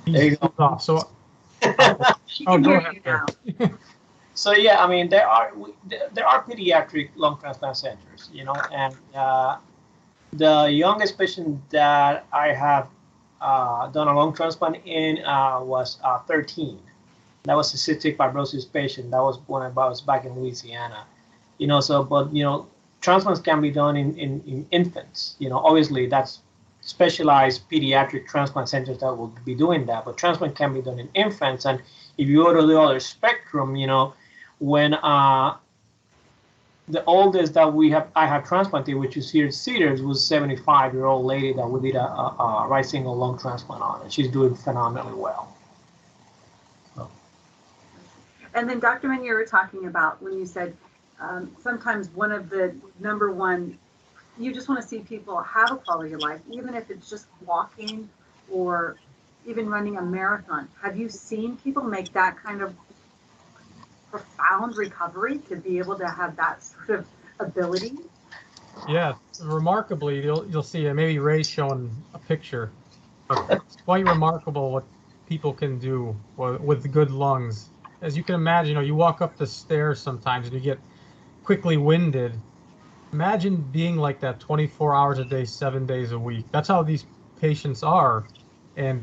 There you go. So, go ahead. So yeah, I mean, there are pediatric lung transplant centers, and the youngest patient that I have done a lung transplant in was 13. That was a cystic fibrosis patient. That was when I was back in Louisiana. Transplants can be done in infants. Obviously that's specialized pediatric transplant centers that will be doing that, but transplant can be done in infants. And if you go to the other spectrum, when the oldest that I have transplanted, which is here at Cedars, was 75-year-old lady that we did a right single lung transplant on, and she's doing phenomenally well. So. And then, Dr. Megna, you were talking about when you said sometimes one of the number one, you just want to see people have a quality of life, even if it's just walking or even running a marathon. Have you seen people make that kind of profound recovery to be able to have that sort of ability? Yeah, remarkably, you'll see maybe Ray's showing a picture. It's quite remarkable what people can do with good lungs. As you can imagine, you walk up the stairs sometimes and you get quickly winded. Imagine being like that 24 hours a day, 7 days a week. That's how these patients are. And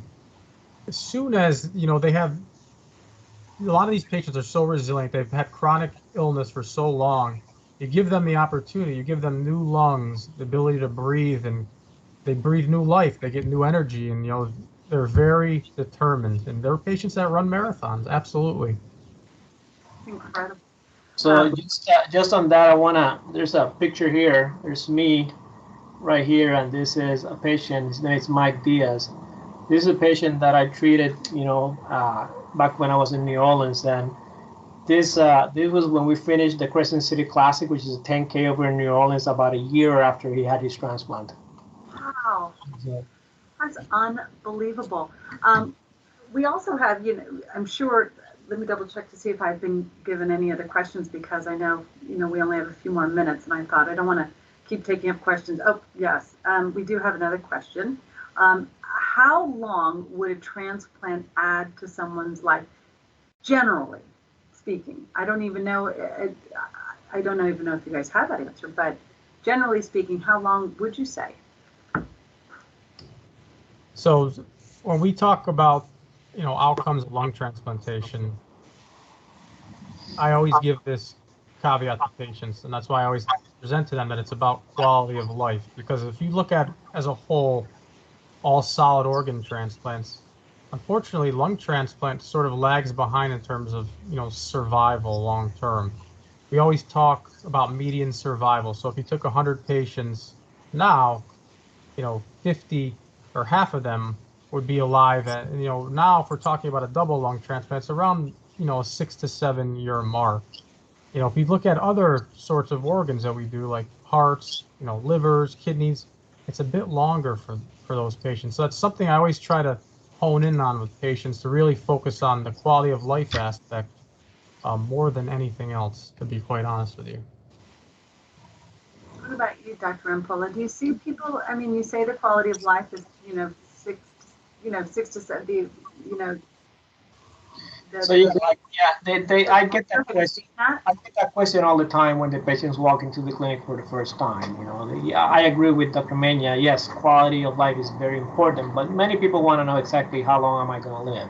as soon as, they have, a lot of these patients are so resilient. They've had chronic illness for so long. You give them the opportunity, you give them new lungs, the ability to breathe, and they breathe new life. They get new energy, and they're very determined. And they're patients that run marathons, absolutely. Incredible. So just on that, there's a picture here. There's me right here, and this is a patient. His name is Mike Diaz. This is a patient that I treated, back when I was in New Orleans. And this was when we finished the Crescent City Classic, which is a 10K over in New Orleans, about a year after he had his transplant. Wow, that's unbelievable. We also have, I'm sure. Let me double check to see if I've been given any other questions, because I know, we only have a few more minutes, and I thought I don't want to keep taking up questions. Oh, yes, we do have another question. How long would a transplant add to someone's life, generally speaking? I don't even know if you guys have that answer, but generally speaking, how long would you say? So when we talk about, outcomes of lung transplantation, I always give this caveat to patients, and that's why I always present to them that it's about quality of life. Because if you look at, as a whole, all solid organ transplants, unfortunately, lung transplant sort of lags behind in terms of, survival long term. We always talk about median survival. So if you took 100 patients now, 50 or half of them would be alive. And, now if we're talking about a double lung transplant, it's around, a 6 to 7 year mark. If you look at other sorts of organs that we do, like hearts, livers, kidneys, it's a bit longer for those patients. So that's something I always try to hone in on with patients, to really focus on the quality of life aspect more than anything else, to be quite honest with you. What about you, Dr. Rampolla? Do you see people, you say the quality of life is, 6 to 7, So I get that question. I get that question all the time when the patients walk into the clinic for the first time. I agree with Dr. Megna. Yes, quality of life is very important, but many people want to know exactly how long am I going to live.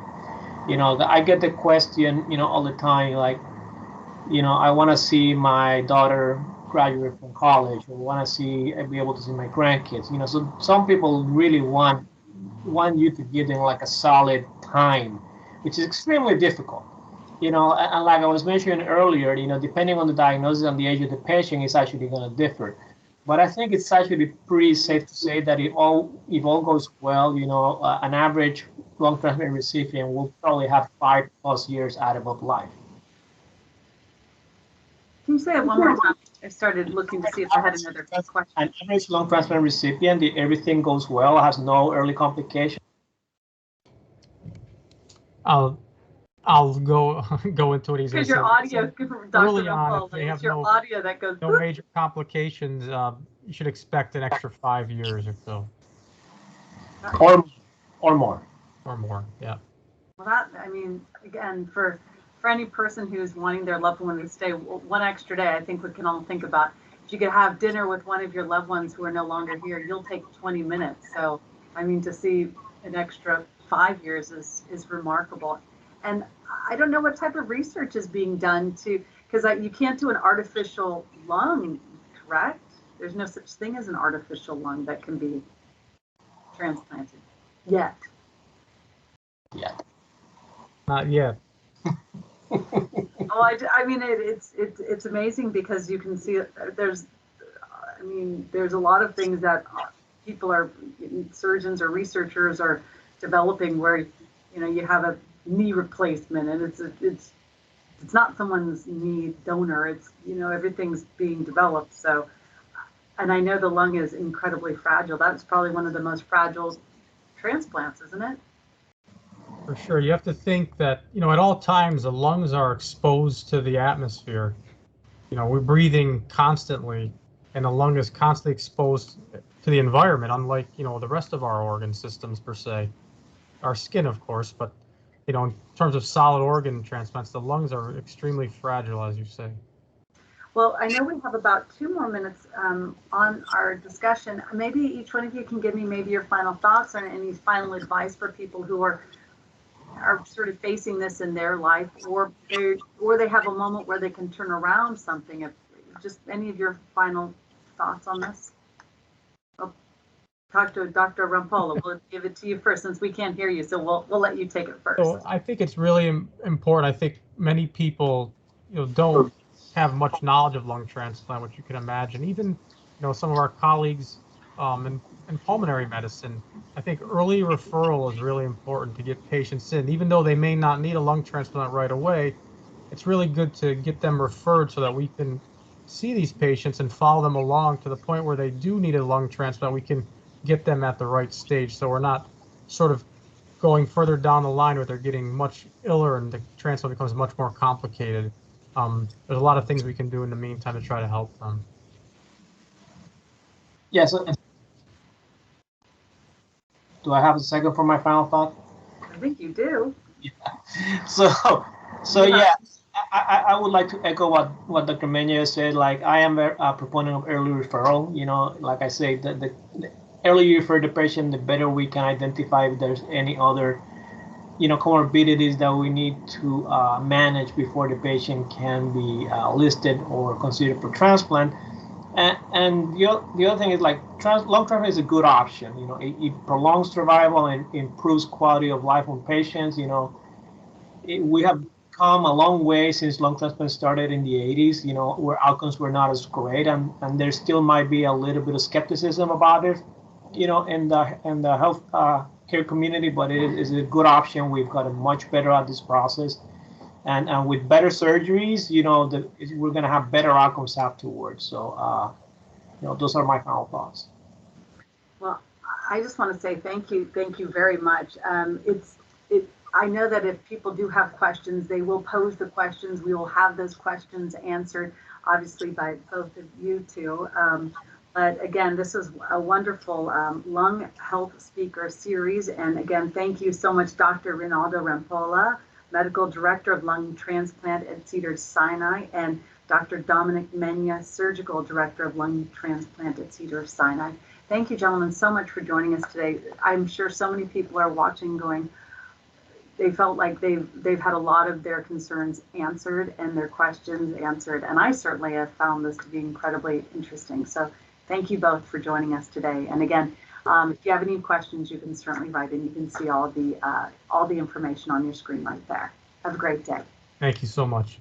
I get the question, all the time, like, I want to see my daughter graduate from college, or want to be able to see my grandkids. So some people really want you to give them like a solid time, which is extremely difficult. And like I was mentioning earlier, depending on the diagnosis and the age of the patient, it's actually going to differ. But I think it's actually pretty safe to say that if all goes well, an average lung transplant recipient will probably have 5+ years out of life. Can you say it one more time? I started looking to see if I had another question. An average lung transplant recipient, if everything goes well, has no early complications. I'll go into it easily. Because your audio, early on, if they have audio that goes no major complications, you should expect an extra 5 years or so. Or more. Or more, yeah. Well, again, for any person who's wanting their loved one to stay one extra day, I think we can all think about, if you could have dinner with one of your loved ones who are no longer here, you'll take 20 minutes. So, to see an extra 5 years is remarkable. And I don't know what type of research is being done because you can't do an artificial lung, correct? There's no such thing as an artificial lung that can be. transplanted yet. Yeah. Not yet. Oh, I mean, it's amazing because you can see there's a lot of things that people are, surgeons or researchers are developing where, you have a knee replacement and it's not someone's knee donor. It's, everything's being developed. So, and I know the lung is incredibly fragile. That's probably one of the most fragile transplants, isn't it? For sure. You have to think that, at all times, the lungs are exposed to the atmosphere. We're breathing constantly, and the lung is constantly exposed to the environment, unlike, the rest of our organ systems per se. Our skin, of course, but, in terms of solid organ transplants, the lungs are extremely fragile, as you say. Well, I know we have about 2 more minutes on our discussion. Maybe each one of you can give me maybe your final thoughts or any final advice for people who are sort of facing this in their life, or they have a moment where they can turn around something. If just any of your final thoughts on this. I'll talk to Dr. Rampolla. We'll give it to you first since we can't hear you, so we'll let you take it first. So I think it's really important. I think many people, don't have much knowledge of lung transplant, which you can imagine. Even, some of our colleagues in pulmonary medicine, I think early referral is really important to get patients in. Even though they may not need a lung transplant right away, it's really good to get them referred so that we can see these patients and follow them along to the point where they do need a lung transplant. We can get them at the right stage, so we're not sort of going further down the line where they're getting much iller and the transplant becomes much more complicated. There's a lot of things we can do in the meantime to try to help them. Yeah, so do I have a second for my final thought? I think you do. Yeah. So yeah, I would like to echo what Dr. Megna said. Like, I am a proponent of early referral. Like I say, the earlier you refer the patient, the better we can identify if there's any other, comorbidities that we need to manage before the patient can be listed or considered for transplant. And the other thing is, like, lung transplant is a good option. It prolongs survival and improves quality of life on patients. We have come a long way since lung transplant started in the 80s, where outcomes were not as great, and there still might be a little bit of skepticism about it, in the health care community, but it is a good option. We've gotten much better at this process, and with better surgeries, we're going to have better outcomes afterwards. So, those are my final thoughts. Well, I just want to say thank you very much. I know that if people do have questions, they will pose the questions. We will have those questions answered, obviously, by both of you two. But again, this is a wonderful lung health speaker series. And again, thank you so much, Dr. Reinaldo Rampolla, Medical Director of Lung Transplant at Cedars Sinai, and Dr. Dominick Megna, Surgical Director of Lung Transplant at Cedars Sinai. Thank you, gentlemen, so much for joining us today. I'm sure so many people are watching going, they felt like they've had a lot of their concerns answered and their questions answered. And I certainly have found this to be incredibly interesting. So thank you both for joining us today. And again, if you have any questions, you can certainly write in. You can see all the information on your screen right there. Have a great day. Thank you so much.